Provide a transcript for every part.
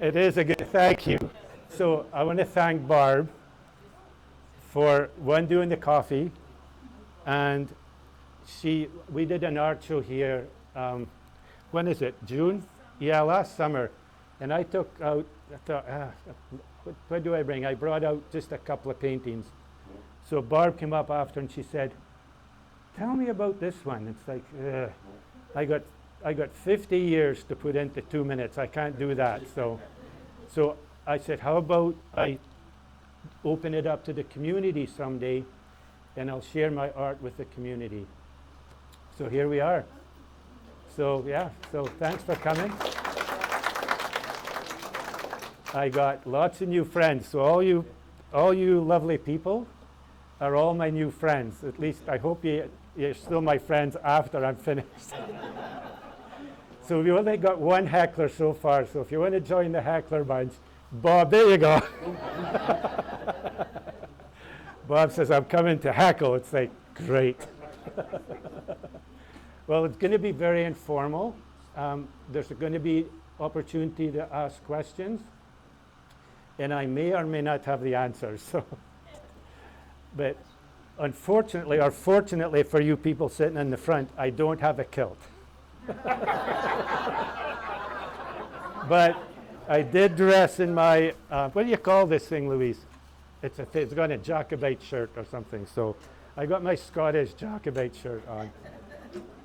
It is a good, thank you. So I want to thank Barb for one doing the coffee, and we did an art show here. When is it? June? Yeah, last summer. And I took out, I thought, what do I bring? I brought out just a couple of paintings. So Barb came up after and she said, tell me about this one. It's like, I got 50 years to put into 2 minutes. I can't do that. So I said, how about I open it up to the community someday and I'll share my art with the community. So here we are. So yeah, so thanks for coming. I got lots of new friends. So all you lovely people are all my new friends. At least I hope you're still my friends after I'm finished. So we only got one heckler so far. So if you want to join the heckler bunch, Bob, there you go. Bob says, I'm coming to heckle. It's like, great. Well, it's going to be very informal. There's going to be opportunity to ask questions. And I may or may not have the answers. So, but unfortunately, or fortunately for you people sitting in the front, I don't have a kilt. But I did dress in my, what do you call this thing, Louise? It's got a Jacobite shirt or something. So I got my Scottish Jacobite shirt on.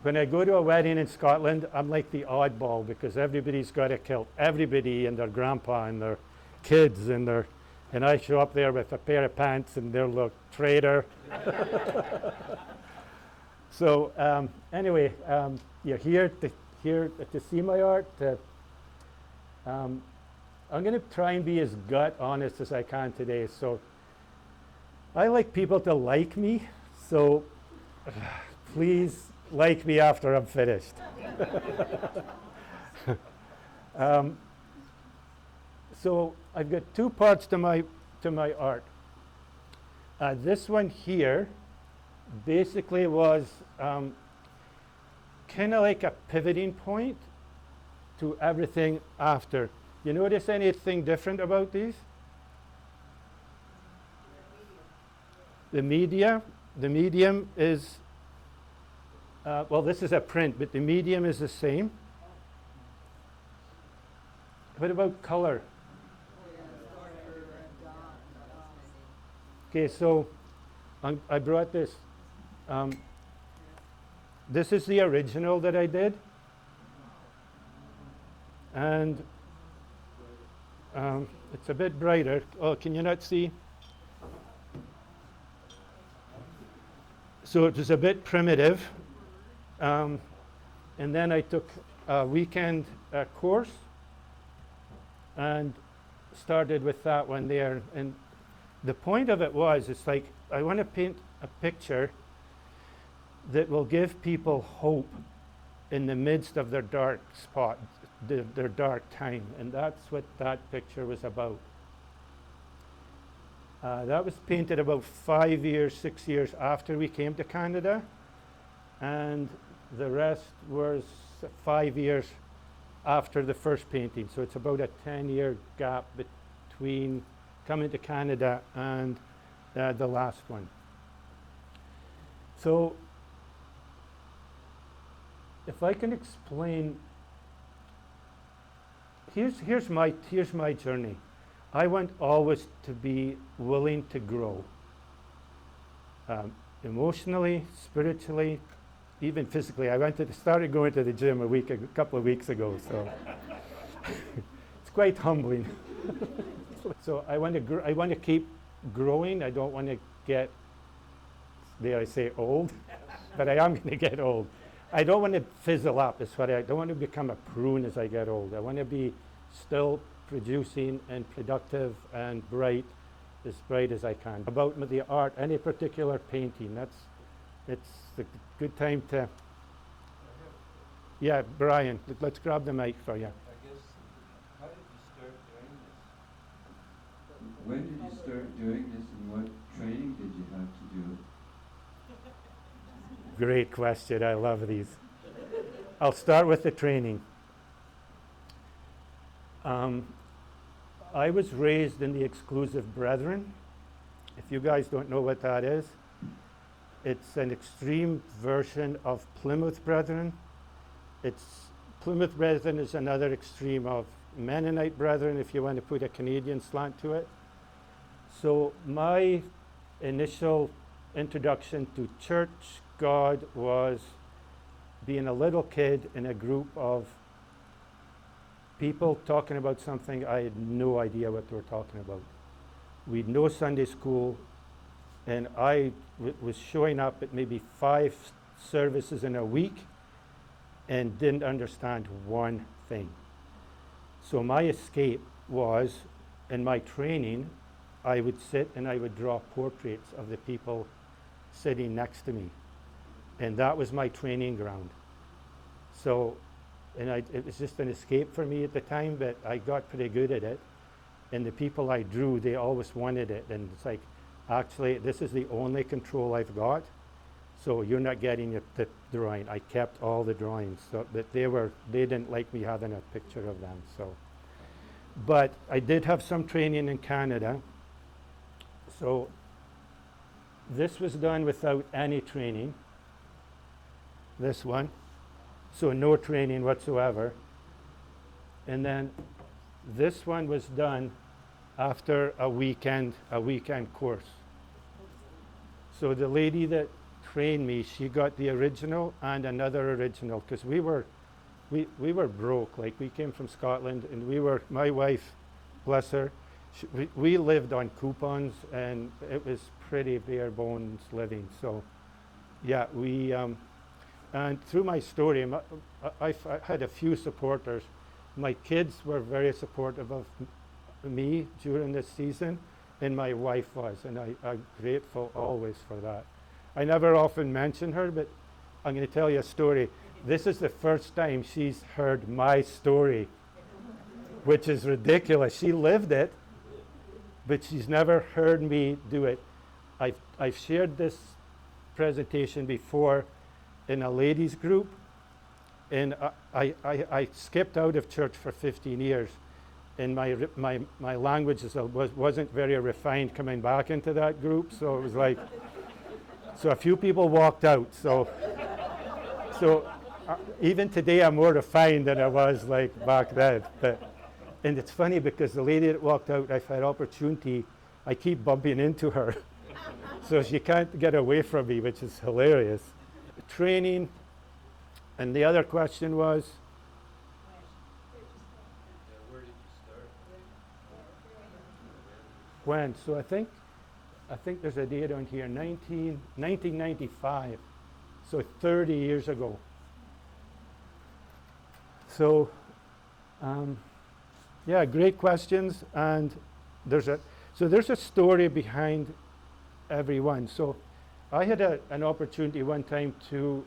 When I go to a wedding in Scotland, I'm like the oddball because everybody's got a kilt. Everybody and their grandpa and their kids and I show up there with a pair of pants and they'll look traitor. So anyway, you're here to see my art. I'm going to try and be as gut honest as I can today. So I like people to like me. So please like me after I'm finished. So I've got two parts to my art. This one here basically was kind of like a pivoting point to everything after. You notice anything different about these? The medium is, well, this is a print, but the medium is the same. What about color? Okay, so I brought this. This is the original that I did. And it's a bit brighter. Oh, can you not see? So it was a bit primitive. And then I took a weekend course and started with that one there. And the point of it was, it's like, I want to paint a picture that will give people hope in the midst of their dark spot, their dark time. And that's what that picture was about. That was painted about 5 years, 6 years after we came to Canada. And the rest was 5 years after the first painting. So it's about a 10-year gap between coming to Canada and the last one. So if I can explain, here's my journey. I want always to be willing to grow, emotionally, spiritually, even physically. I started going to the gym a couple of weeks ago, so it's quite humbling. So I want to keep growing. I don't want to get, dare I say, old, but I am going to get old. I don't want to fizzle up. I don't want to become a prune as I get old. I want to be still producing and productive and as bright as I can. About the art, any particular painting, it's a good time to. Yeah, Brian, let's grab the mic for you. I guess, how did you start doing this? When did you start doing this, and what training did you have to do? Great question. I love these. I'll start with the training. I was raised in the exclusive brethren. If you guys don't know what that is, it's an extreme version of Plymouth Brethren. Plymouth Brethren is another extreme of Mennonite Brethren, if you want to put a Canadian slant to it. So my initial introduction to church God was being a little kid in a group of people talking about something I had no idea what they were talking about. We'd no Sunday school, and I was showing up at maybe 5 services in a week and didn't understand one thing. So my escape was, in my training, I would sit and I would draw portraits of the people sitting next to me. And that was my training ground. So, it was just an escape for me at the time, but I got pretty good at it. And the people I drew, they always wanted it. And it's like, actually, this is the only control I've got. So you're not getting the drawing. I kept all the drawings, so that they didn't like me having a picture of them. So, but I did have some training in Canada. So this was done without any training. This one. So no training whatsoever. And then this one was done after a weekend course. So the lady that trained me, she got the original and another original, because we were broke. Like, we came from Scotland, and my wife, bless her, we lived on coupons, and it was pretty bare bones living. So yeah, and through my story, I had a few supporters. My kids were very supportive of me during this season, and my wife was, and I'm grateful always for that. I never often mention her, but I'm going to tell you a story. This is the first time she's heard my story, which is ridiculous. She lived it, but she's never heard me do it. I've shared this presentation before in a ladies group, and I skipped out of church for 15 years, and my language wasn't very refined coming back into that group, so it was like, so a few people walked out. So even today I'm more refined than I was like back then. And it's funny because the lady that walked out, I've had opportunity, I keep bumping into her. So she can't get away from me, which is hilarious. Training, and the other question was? Where did you start? When? So I think there's a date on here, 1995, so 30 years ago. So, yeah, great questions, and there's a story behind every one. So I had an opportunity one time to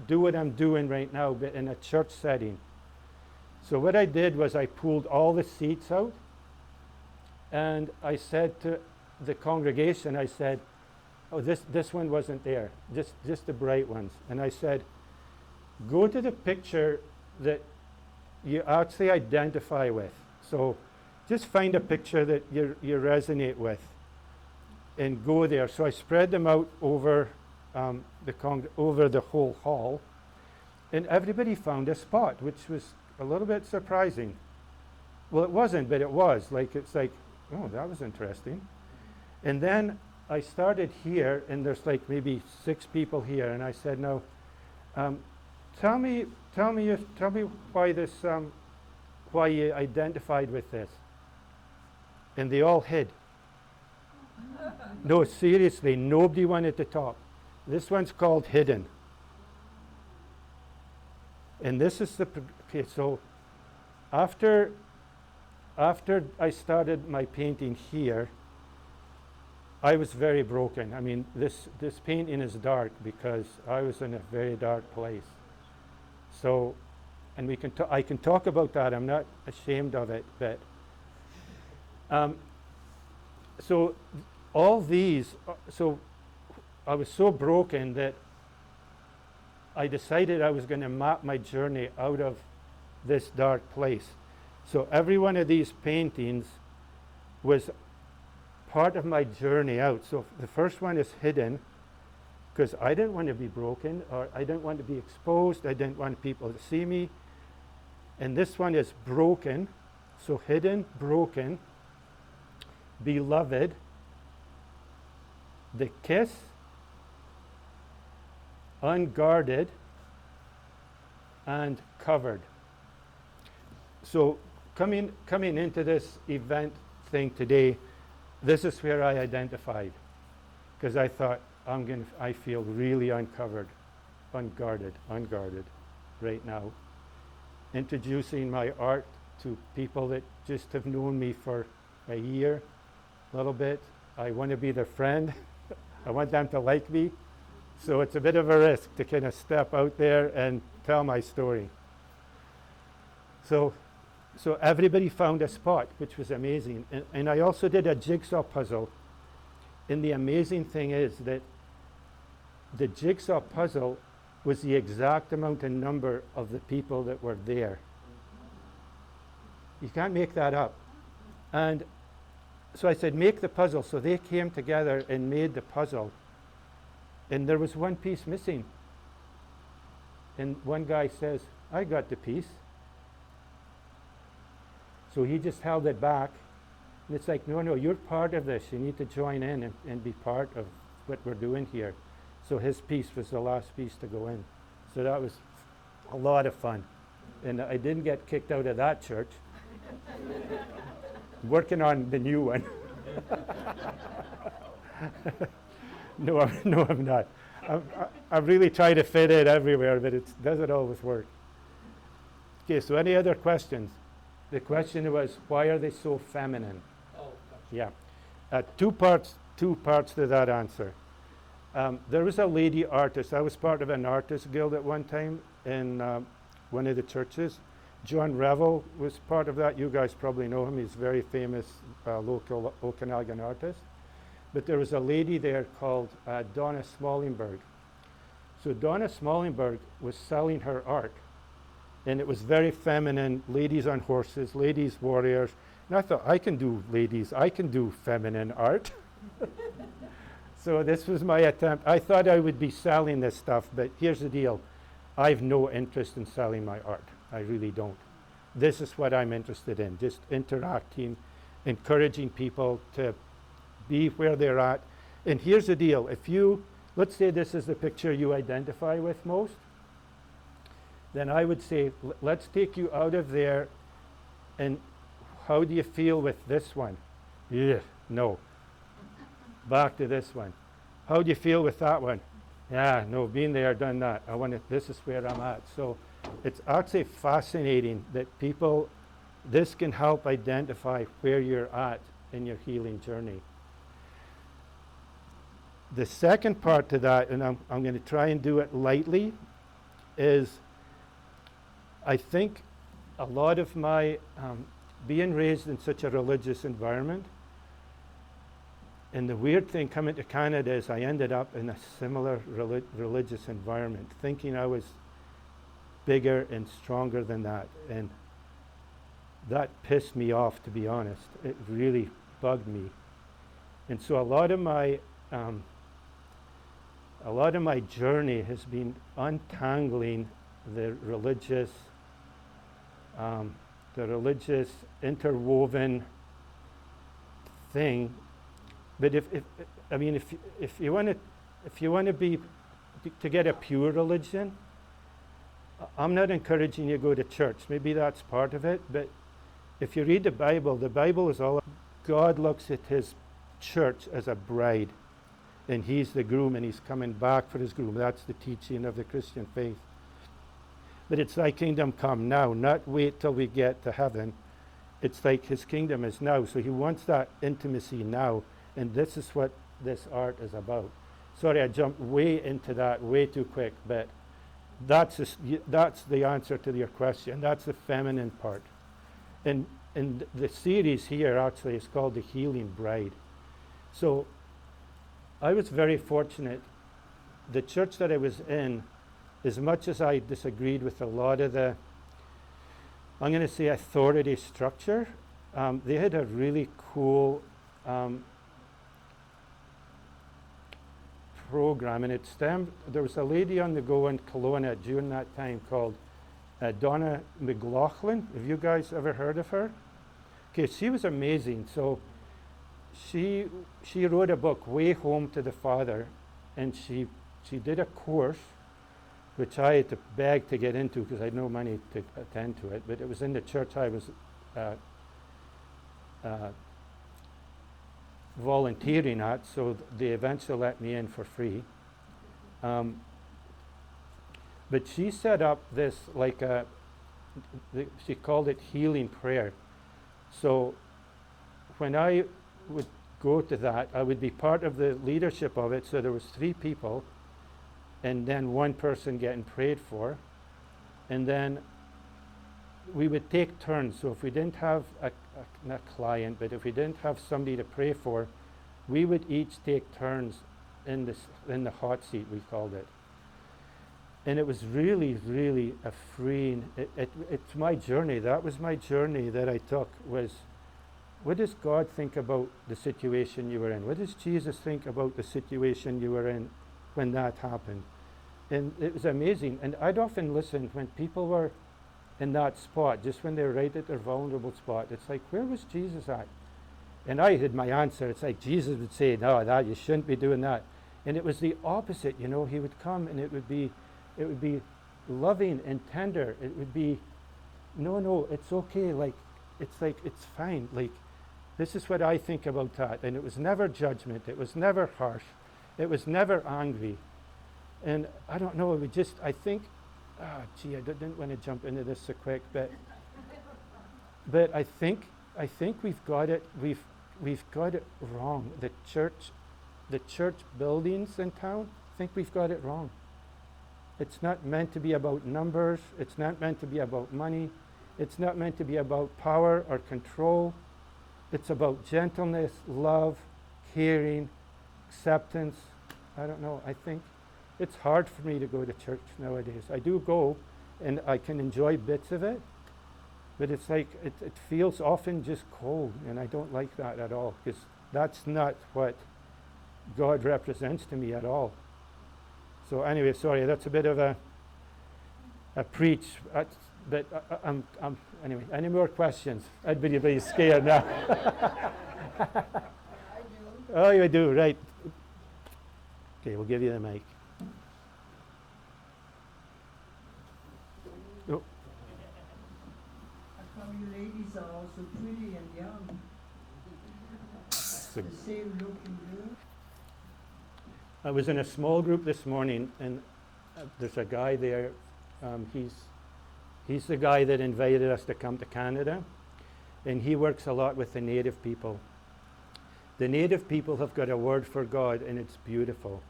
do what I'm doing right now, but in a church setting. So what I did was I pulled all the seats out, and I said to the congregation, I said, oh, this one wasn't there, just the bright ones. And I said, go to the picture that you actually identify with. So just find a picture that you resonate with and go there. So I spread them out over the whole hall, and everybody found a spot, which was a little bit surprising. Well, it wasn't, but it was. Like, it's like, oh, that was interesting. And then I started here, and there's like maybe 6 people here, and I said, now, tell me why this, why you identified with this. And they all hid. No, seriously, nobody wanted to talk. This one's called Hidden. And this is okay, so after I started my painting here, I was very broken. I mean, this painting is dark because I was in a very dark place. So, and I can talk about that. I'm not ashamed of it, but so all these. So I was so broken that I decided I was going to map my journey out of this dark place. So every one of these paintings was part of my journey out. So the first one is hidden, because I didn't want to be broken, or I didn't want to be exposed. I didn't want people to see me. And this one is broken. So hidden, broken, beloved, the kiss, unguarded, and covered. So coming into this event thing today, this is where I identified, because I thought, I feel really uncovered, unguarded right now. Introducing my art to people that just have known me for a year, a little bit. I want to be their friend. I want them to like me. So it's a bit of a risk to kind of step out there and tell my story. So everybody found a spot, which was amazing. And I also did a jigsaw puzzle. And the amazing thing is that the jigsaw puzzle was the exact amount and number of the people that were there. You can't make that up. And so I said, make the puzzle. So they came together and made the puzzle. And there was one piece missing. And one guy says, I got the piece. So he just held it back. And it's like, no, you're part of this. You need to join in and be part of what we're doing here. So his piece was the last piece to go in. So that was a lot of fun. And I didn't get kicked out of that church. Working on the new one. No, I'm not. I really try to fit in everywhere, but it doesn't always work. Okay, so any other questions? The question was, why are they so feminine? Oh, yeah. Two parts to that answer. There was a lady artist. I was part of an artist guild at one time in one of the churches. John Revel was part of that. You guys probably know him. He's a very famous local Okanagan artist. But there was a lady there called Donna Smallingberg. So Donna Smallingberg was selling her art. And it was very feminine, ladies on horses, ladies warriors. And I thought, I can do feminine art. So this was my attempt. I thought I would be selling this stuff, but here's the deal. I have no interest in selling my art. I really don't. This is what I'm interested in, just interacting, encouraging people to be where they're at. And here's the deal. Let's say this is the picture you identify with most, then I would say, let's take you out of there, and how do you feel with this one? Yeah, no. Back to this one. How do you feel with that one? Yeah, no, been there, done that. This is where I'm at. So it's actually fascinating that this can help identify where you're at in your healing journey. The second part to that, and I'm going to try and do it lightly, is I think a lot of my being raised in such a religious environment, and the weird thing coming to Canada is I ended up in a similar religious environment, thinking I was bigger and stronger than that. And that pissed me off, to be honest. It really bugged me. And so a lot of my journey has been untangling the religious interwoven thing. But if you want to get a pure religion, I'm not encouraging you to go to church. Maybe that's part of it. But if you read the Bible is all. God looks at His church as a bride, and He's the groom, and He's coming back for His groom. That's the teaching of the Christian faith. But it's Thy kingdom come now, not wait till we get to heaven. It's like His kingdom is now. So He wants that intimacy now. And this is what this art is about. Sorry, I jumped way into that way too quick, but that's the answer to your question. That's the feminine part. And the series here actually is called The Healing Bride. So I was very fortunate. The church that I was in, as much as I disagreed with a lot of the, I'm going to say, authority structure, They had a really cool program, and it stemmed. There was a lady on the go in Kelowna during that time called Donna McLaughlin. Have you guys ever heard of her? Okay, she was amazing. So she wrote a book, Way Home to the Father, and she did a course which I had to beg to get into because I had no money to attend to it. But it was in the church I was volunteering at, so they eventually let me in for free. But she set up this like she called it healing prayer. So when I would go to that, I would be part of the leadership of it. So there was 3 people, and then 1 person getting prayed for, and then we would take turns. So if we didn't have not a client, but if we didn't have somebody to pray for, we would each take turns in the hot seat, we called it. And it was really, really a freeing. It's my journey. That was my journey that I took. Was, what does God think about the situation you were in? What does Jesus think about the situation you were in when that happened? And it was amazing. And I'd often listen when people were in that spot, just when they're right at their vulnerable spot. It's like, where was Jesus at? And I had my answer. It's like Jesus would say, no, that you shouldn't be doing that. And it was the opposite, you know. He would come and it would be loving and tender. It would be, no, it's okay. It's fine. Like, this is what I think about that. And it was never judgment. It was never harsh. It was never angry. And I don't know, it would just, I think, I didn't want to jump into this so quick, but I think we've got it wrong. The church buildings in town, I think we've got it wrong. It's not meant to be about numbers. It's not meant to be about money. It's not meant to be about power or control. It's about gentleness, love, caring, acceptance. I don't know. I think it's hard for me to go to church nowadays. I do go, and I can enjoy bits of it, but it's like it feels often just cold, and I don't like that at all, because that's not what God represents to me at all. So anyway, sorry, that's a bit of a preach, but anyway, any more questions? Everybody's scared now. I do. Oh, you do, right. Okay, we'll give you the mic. Oh. How come you ladies are all so pretty and young? So The same looking girl? I was in a small group this morning, and there's a guy there. He's the guy that invited us to come to Canada, and he works a lot with the native people. The native people have got a word for God, and it's beautiful.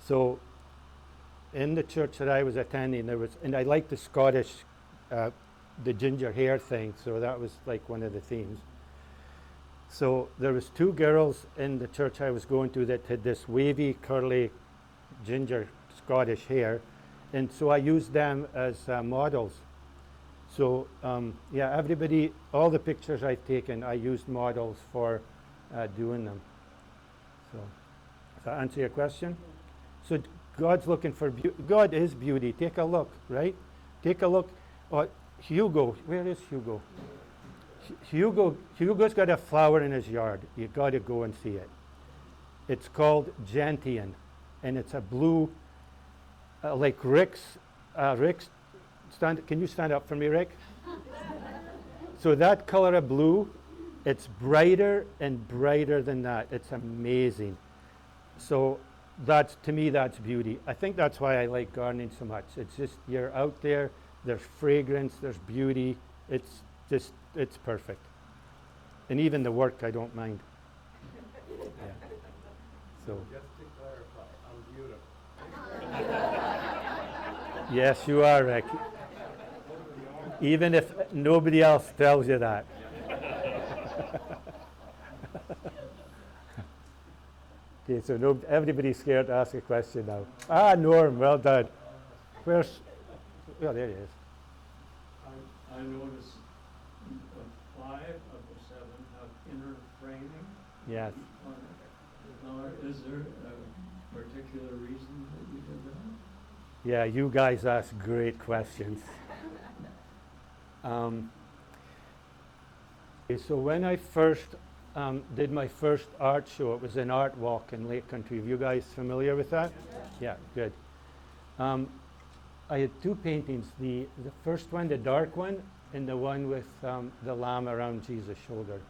So in the church that I was attending, there was, and I liked the Scottish, the ginger hair thing, so that was like one of the themes. So there was 2 girls in the church I was going to that had this wavy, curly, ginger Scottish hair, and so I used them as models. So yeah, everybody, all the pictures I've taken, I used models for doing them. So does that answer your question? So God's looking for beauty. God is beauty. Take a look, right? Take a look. Hugo, where is Hugo? Hugo's got a flower in his yard. You've got to go and see it. It's called gentian, and it's a blue, like Rick's. Can you stand up for me, Rick? So that color of blue, it's brighter and brighter than that. It's amazing. So that's, to me, that's beauty. I think that's why I like gardening so much. It's just, you're out there, there's fragrance, there's beauty. It's just, it's perfect. And even the work, I don't mind. Yeah. So. Just to clarify, I'm beautiful. Yes, you are, Rick. Even if nobody else tells you that. Okay, so everybody's scared to ask a question now. Ah, Norm, well done. Where's, well, there he is. I notice 5 of the 7 have inner framing. Yes. Now, is there a particular reason that you did that? Yeah, you guys ask great questions. Okay, so when I first did my first art show, it was an art walk in Lake Country. Are you guys familiar with that? Yeah, good. I had two paintings. The first one, the dark one, and the one with the lamb around Jesus' shoulder.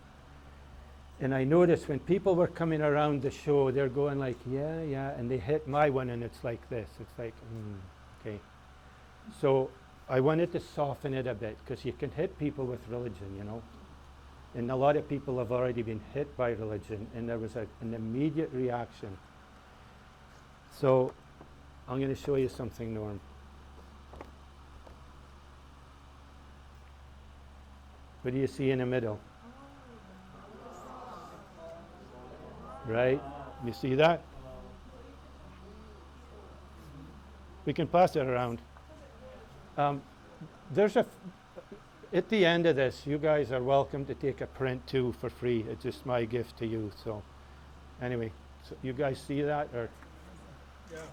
And I noticed when people were coming around the show, they're going like, yeah, yeah, and they hit my one, and it's like this. It's like, okay. So I wanted to soften it a bit, because you can hit people with religion, you know. And a lot of people have already been hit by religion, and there was an immediate reaction. So I'm going to show you something, Norm. What do you see in the middle? Right? You see that? We can pass it around. There's at the end of this, you guys are welcome to take a print too for free. It's just my gift to you. So anyway, so you guys see that? Or Yeah.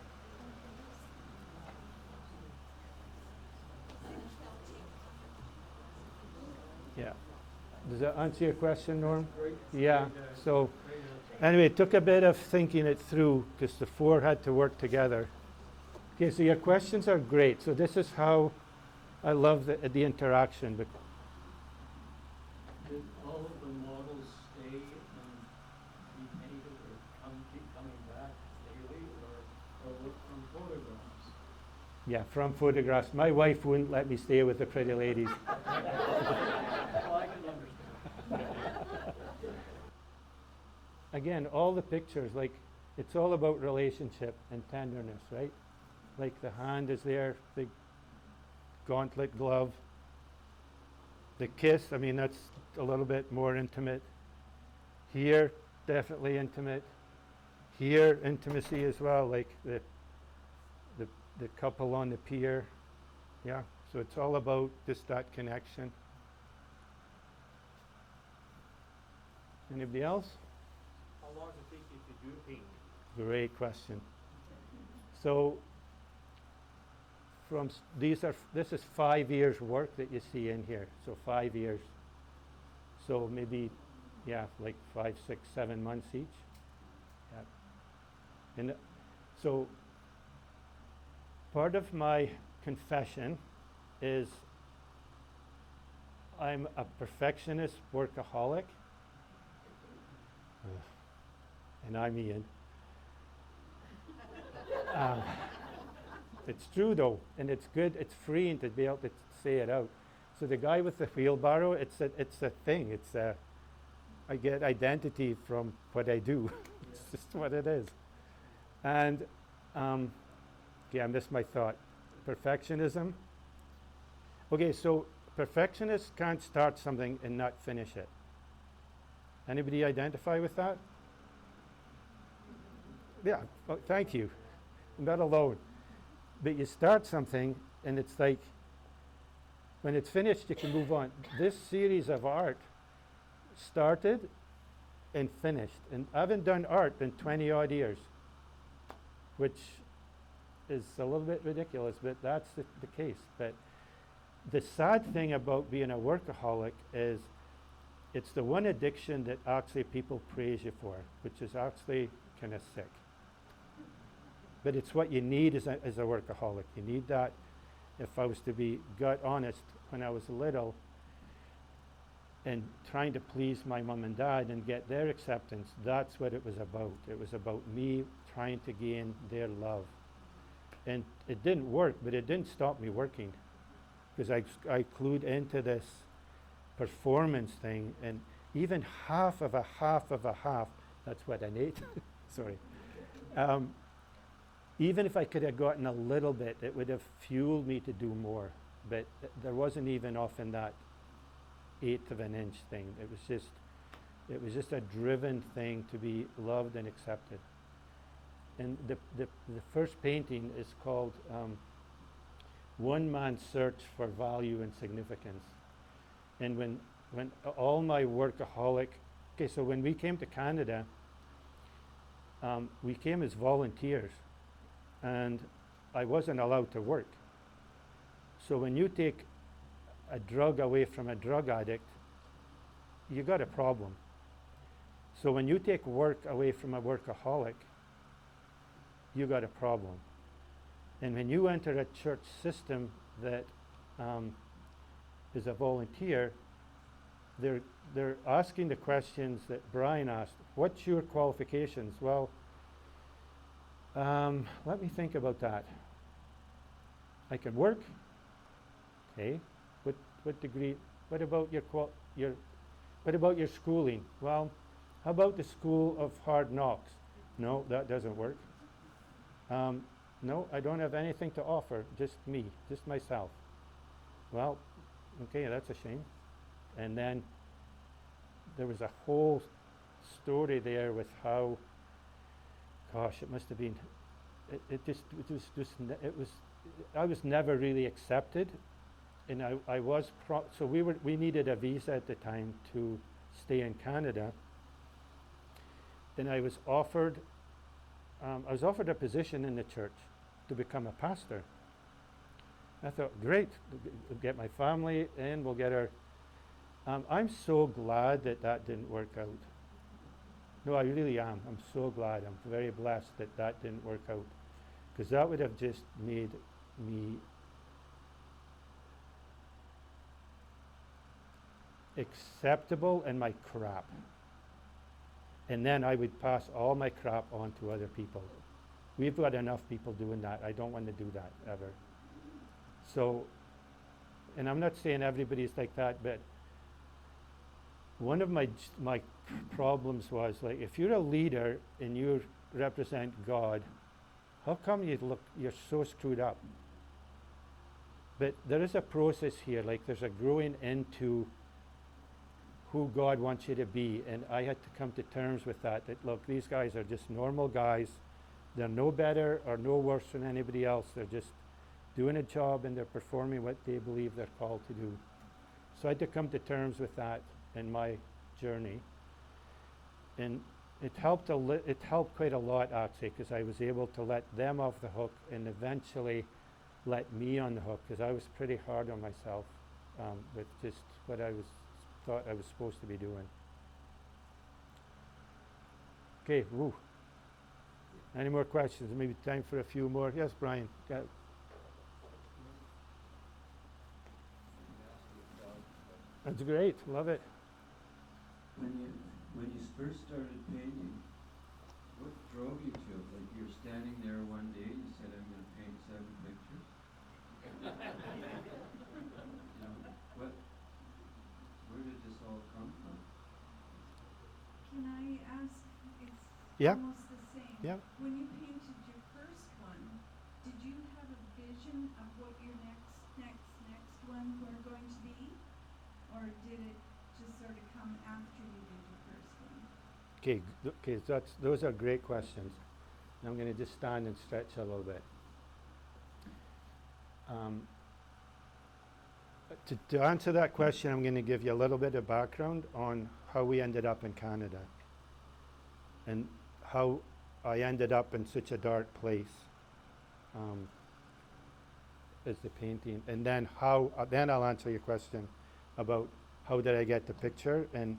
yeah. Does that answer your question, Norm? Great. Yeah. Great, So great answer. anyway, it took a bit of thinking it through, because the four had to work together. Okay, so your questions are great. So this is how I love the interaction. Did all of the models stay and be painted or keep coming back daily, or look from photographs? Yeah, from photographs. My wife wouldn't let me stay with the pretty ladies. Well, I can understand. Again, all the pictures, like, it's all about relationship and tenderness, right? Like the hand is there, the gauntlet glove. The kiss, I mean, that's a little bit more intimate. Here, definitely intimate. Here, intimacy as well, like the couple on the pier. Yeah, so it's all about just that connection. Anybody else? How long does it take you to do a painting? Great question. So, this is 5 years work that you see in here. So 5 years. So maybe, yeah, like 5, 6, 7 months each. Yeah. And so part of my confession is I'm a perfectionist workaholic. And I'm Ian. It's true though, and it's good, it's freeing to be able to say it out. So the guy with the wheelbarrow, it's a thing. I get identity from what I do. It's just what it is. And okay, I missed my thought. Perfectionism. Okay, so perfectionists can't start something and not finish it. Anybody identify with that? Yeah, well, thank you. I'm not alone. But you start something, and it's like, when it's finished, you can move on. This series of art started and finished. And I haven't done art in 20 odd years, which is a little bit ridiculous, but that's the case. But the sad thing about being a workaholic is it's the one addiction that actually people praise you for, which is actually kind of sick. But it's what you need as a workaholic. You need that. If I was to be gut honest, when I was little and trying to please my mom and dad and get their acceptance, that's what it was about. It was about me trying to gain their love. And it didn't work, but it didn't stop me working, because I clued into this performance thing, and even half of a half, that's what an eighth, sorry. Even if I could have gotten a little bit, it would have fueled me to do more. But there wasn't even often that eighth of an inch thing. It was just a driven thing to be loved and accepted. And the first painting is called One Man's Search for Value and Significance. And when when all my workaholic, okay, so when we came to Canada, we came as volunteers, and I wasn't allowed to work. So when you take a drug away from a drug addict, you got a problem. So when you take work away from a workaholic, you got a problem. And when you enter a church system that is a volunteer, they're asking the questions that Brian asked. What's your qualifications? Well, let me think about that. I can work. Okay. What degree? What about what about your schooling? Well, how about the school of hard knocks? No, that doesn't work. No, I don't have anything to offer. Just me, just myself. Well, okay, that's a shame. And then there was a whole story there with how, gosh, it must have been, I was never really accepted, and I was, so we needed a visa at the time to stay in Canada. Then I was offered a position in the church to become a pastor. I thought, great, we'll get my family in, we'll get our, I'm so glad that didn't work out. No, I really am. I'm so glad. I'm very blessed that didn't work out, because that would have just made me acceptable in my crap. And then I would pass all my crap on to other people. We've got enough people doing that. I don't want to do that ever. So, and I'm not saying everybody's like that, but one of my problems was, like, if you're a leader and you represent God, how come you're so screwed up? But there is a process here, like there's a growing into who God wants you to be, and I had to come to terms with that look, these guys are just normal guys. They're no better or no worse than anybody else. They're just doing a job, and they're performing what they believe they're called to do. So I had to come to terms with that in my journey, and it helped quite a lot, actually, because I was able to let them off the hook and eventually let me on the hook, because I was pretty hard on myself with just what I thought I was supposed to be doing. Okay, woo. Any more questions? Maybe time for a few more. Yes, Brian. That's great. Love it. When you first started painting, what drove you to it? Like, you're standing there one day, you said, I'm going to paint 7 pictures. Where did this all come from? Can I ask, it's Yeah. almost the same. Yeah. When you painted your first one, did you have a vision of what your next one were going to be? Or did it just sort of come after you did your first one? Okay, those are great questions. I'm going to just stand and stretch a little bit. To answer that question, I'm going to give you a little bit of background on how we ended up in Canada and how I ended up in such a dark place as the painting, and then then I'll answer your question about how did I get the picture, and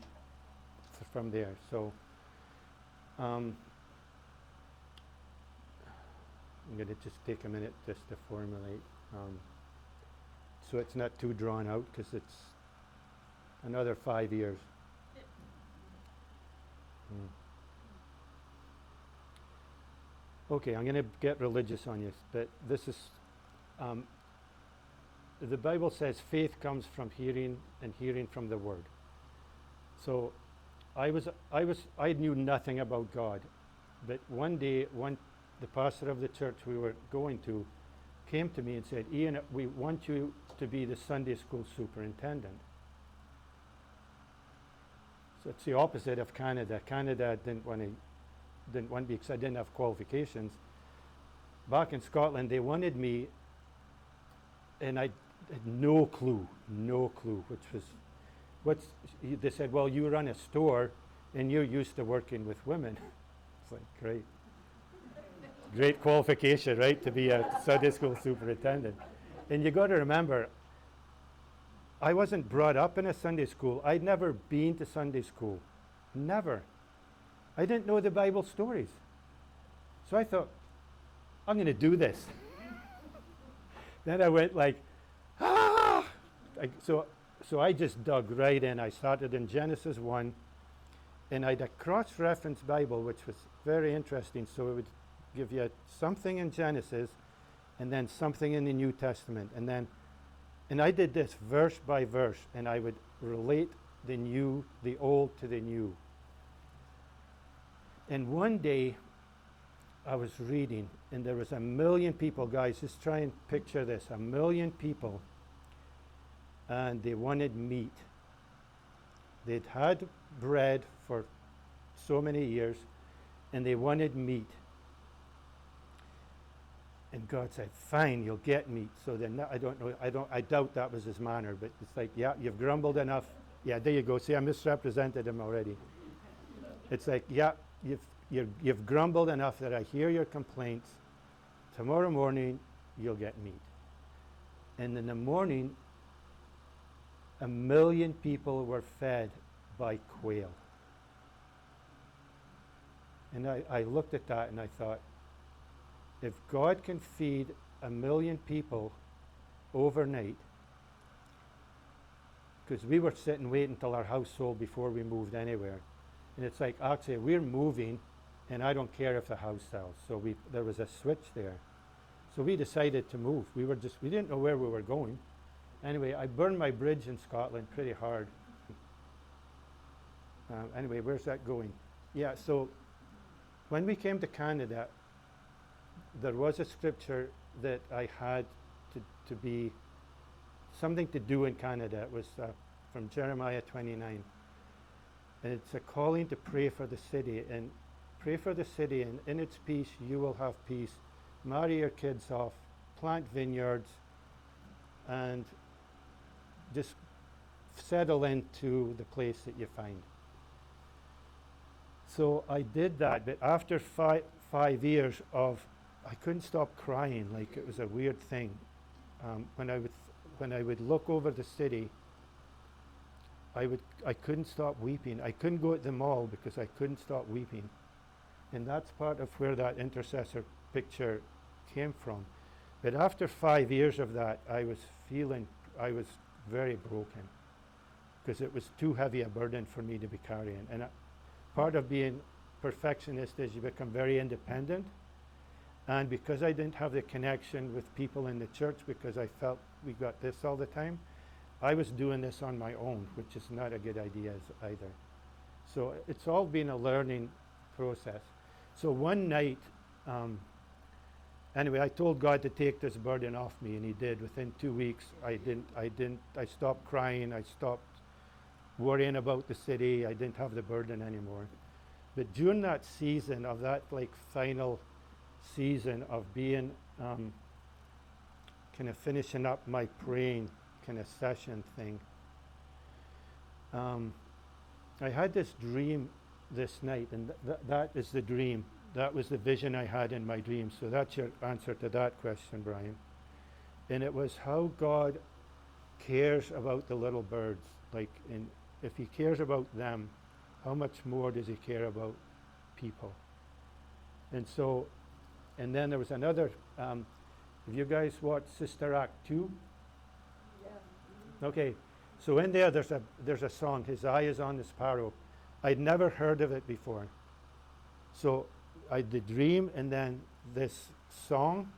from there. So I'm going to just take a minute just to formulate. So it's not too drawn out, because it's another 5 years. Okay, I'm going to get religious on you, but this is, the Bible says faith comes from hearing, and hearing from the Word. So I knew nothing about God, but one day, the pastor of the church we were going to came to me and said, Ian, we want you to be the Sunday school superintendent. So it's the opposite of Canada. Canada didn't want me because I didn't have qualifications. Back in Scotland, they wanted me, and I had no clue, which was, they said, well, you run a store and you're used to working with women. It's like, great. Great qualification, right, to be a Sunday school superintendent. And you got to remember, I wasn't brought up in a Sunday school. I'd never been to Sunday school. Never. I didn't know the Bible stories. So I thought, I'm going to do this. Then I went like, ah! So I just dug right in. I started in Genesis 1, and I had a cross-reference Bible, which was very interesting. So it would give you something in Genesis, and then something in the New Testament. And I did this verse by verse, and I would relate the old to the new. And one day, I was reading, and there was 1 million people. Guys, just try and picture this. 1 million people, and they wanted meat. They'd had bread for so many years, and they wanted meat. And God said, fine, you'll get meat. So then, I don't know, I doubt that was his manner, but it's like, yeah, you've grumbled enough. Yeah, there you go. See, I misrepresented him already. It's like, yeah, you've grumbled enough that I hear your complaints. Tomorrow morning, you'll get meat. And in the morning, 1 million people were fed by quail. And I looked at that and I thought, if God can feed 1 million people overnight, because we were sitting waiting until our house sold before we moved anywhere. And it's like, actually, we're moving, and I don't care if the house sells. So there was a switch there. So we decided to move. We didn't know where we were going. Anyway, I burned my bridge in Scotland pretty hard. Anyway, where's that going? Yeah, so when we came to Canada, there was a scripture that I had to be something to do in Canada. It was from Jeremiah 29. And it's a calling to pray for the city. And pray for the city, and in its peace you will have peace. Marry your kids off, plant vineyards, and just settle into the place that you find. So I did that, but after 5 years of, I couldn't stop crying, like it was a weird thing. When I would look over the city, I couldn't stop weeping. I couldn't go at the mall because I couldn't stop weeping. And that's part of where that intercessor picture came from. But after 5 years of that, I was very broken because it was too heavy a burden for me to be carrying. And part of being perfectionist is you become very independent. And because I didn't have the connection with people in the church, because I felt we got this all the time, I was doing this on my own, which is not a good idea either. So it's all been a learning process. So one night, anyway, I told God to take this burden off me, and he did. Within 2 weeks, I stopped crying, I stopped worrying about the city, I didn't have the burden anymore. But during that season of that like final season of being kind of finishing up my praying kind of session thing, I had this dream this night, and that is the dream. That was the vision I had in my dream. So that's your answer to that question, Brian. And it was how God cares about the little birds. Like, if he cares about them, how much more does he care about people? And so, and then there was another, have you guys watched Sister Act 2? Yeah. Okay, so in there's a song, His Eye is on the Sparrow. I'd never heard of it before. So I had the dream, and then this song,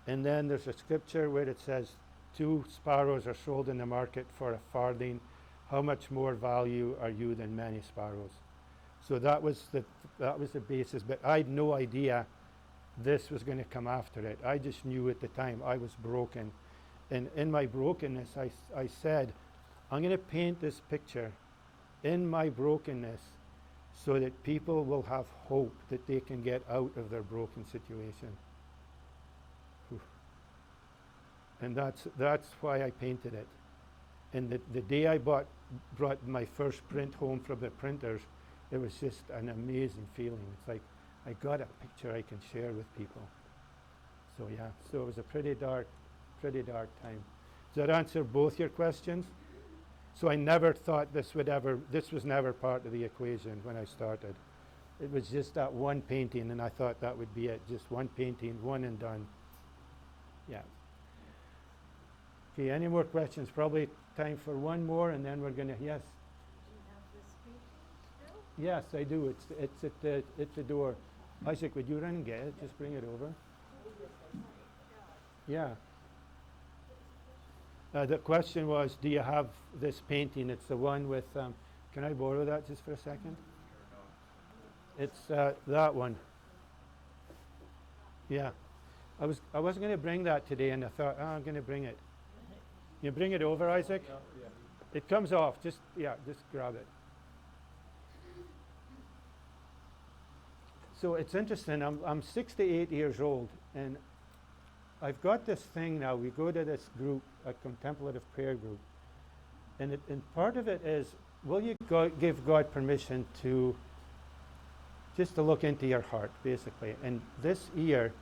and then there's a scripture where it says, 2 sparrows are sold in the market for a farthing. How much more value are you than many sparrows? So that was the basis, but I had no idea this was going to come after it. I just knew at the time I was broken. And in my brokenness, I said, I'm going to paint this picture in my brokenness so that people will have hope that they can get out of their broken situation. Whew. And that's why I painted it. And the day I brought my first print home from the printers, it was just an amazing feeling. It's like I got a picture I can share with people. So yeah, so it was a pretty dark time. Does that answer both your questions? So I never thought this was never part of the equation when I started. It was just that one painting, and I thought that would be it. Just one painting, one and done. Yeah. Okay, any more questions? Probably time for one more, and then we're gonna, yes? Do you have this painting still? Yes, I do. It's the door. Isaac, would you run and get it? Just bring it over. Yeah. The question was, do you have this painting? It's the one with, can I borrow that just for a second? It's that one. Yeah. I wasn't going to bring that today, and I thought, I'm going to bring it. You bring it over, Isaac? Yeah. It comes off. Just grab it. So it's interesting. I'm 68 years old, and I've got this thing now. We go to this group, a contemplative prayer group, and part of it is, will you give God permission to just to look into your heart, basically? And this year,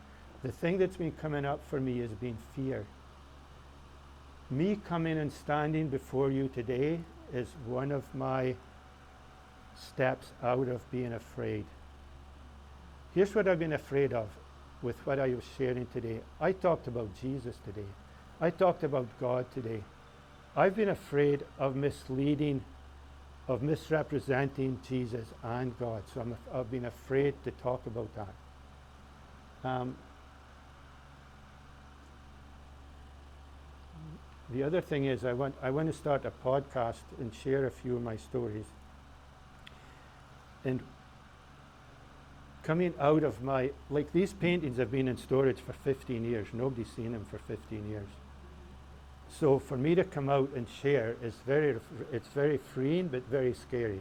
the thing that's been coming up for me has been fear. Me coming and standing before you today is one of my steps out of being afraid. Here's what I've been afraid of with what I was sharing today. I talked about Jesus today. I talked about God today. I've been afraid of misrepresenting Jesus and God. So I've been afraid to talk about that. The other thing is I want to start a podcast and share a few of my stories. And coming out of these paintings have been in storage for 15 years. Nobody's seen them for 15 years. So for me to come out and share is it's very freeing but very scary,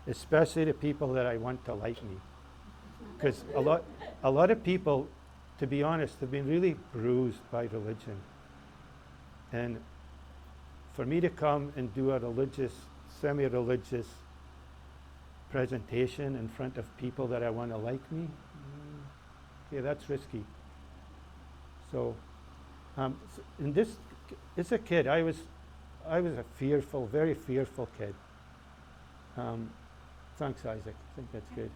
especially the people that I want to like me. Because a lot of people, to be honest, have been really bruised by religion. And for me to come and do a semi-religious presentation in front of people that I want to like me, okay, that's risky. So, in this, as a kid, I was a fearful, very fearful kid. Thanks, Isaac. I think that's good.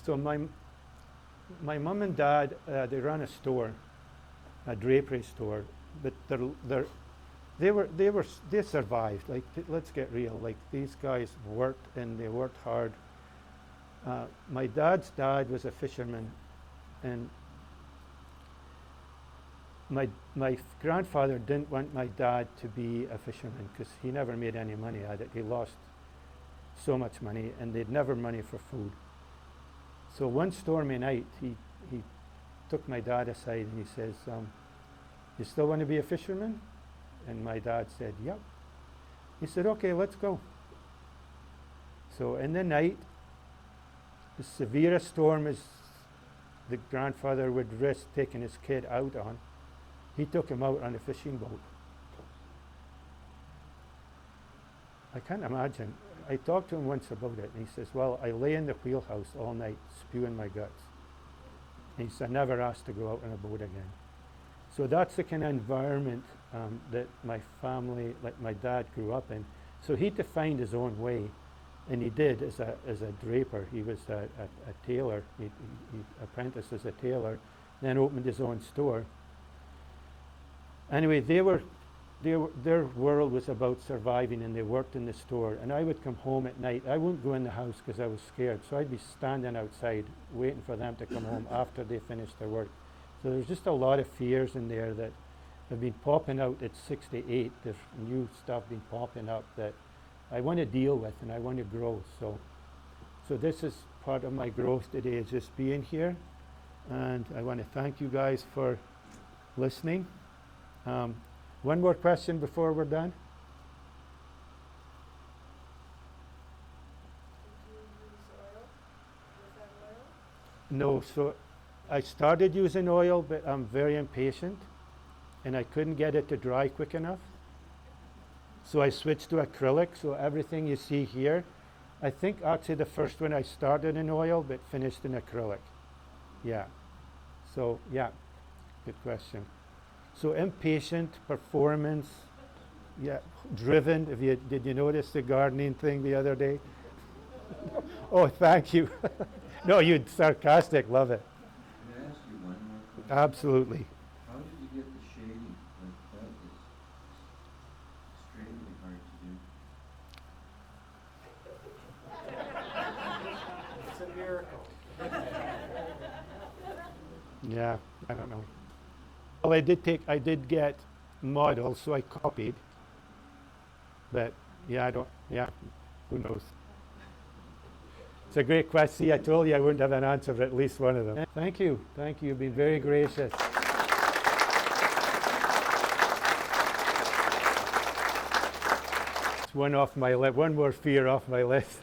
So my mom and dad, they run a store, a drapery store, but they survived. Like, let's get real. Like, these guys worked, and they worked hard. My dad's dad was a fisherman, and my grandfather didn't want my dad to be a fisherman because he never made any money at it. He lost so much money, and they'd never money for food. So one stormy night, he took my dad aside and he says, you still want to be a fisherman? And my dad said, yep. He said, okay, let's go. So in the night, the severest storm as the grandfather would risk taking his kid out on, he took him out on a fishing boat. I can't imagine. I talked to him once about it, and he says, well, I lay in the wheelhouse all night spewing my guts. And he said, I never asked to go out on a boat again. So that's the kind of environment that my family, like my dad, grew up in. So he defined his own way, and he did as a draper. He was a tailor. He apprenticed as a tailor, then opened his own store. Anyway, their world was about surviving, and they worked in the store. And I would come home at night. I wouldn't go in the house because I was scared. So I'd be standing outside waiting for them to come home after they finished their work. So there's just a lot of fears in there that have been popping out at 68. There's new stuff been popping up that I want to deal with and I want to grow. So this is part of my growth today, is just being here. And I want to thank you guys for listening. One more question before we're done. Did you use oil? Was that oil? No, so I started using oil, but I'm very impatient, and I couldn't get it to dry quick enough. So I switched to acrylic, so everything you see here, I think actually the first one I started in oil, but finished in acrylic. Yeah. So, yeah, good question. So impatient, performance, yeah, driven. Did you notice the gardening thing the other day? Oh, thank you. No, you're sarcastic, love it. Can I ask you one more question? Absolutely. How did you get the shading? Like that is extremely hard to do. It's a miracle. Yeah, I don't know. Well, I did get models, so I copied. But yeah, who knows? It's a great question. See, I told you I wouldn't have an answer for at least one of them. Thank you. You've been very gracious. It's one more fear off my list.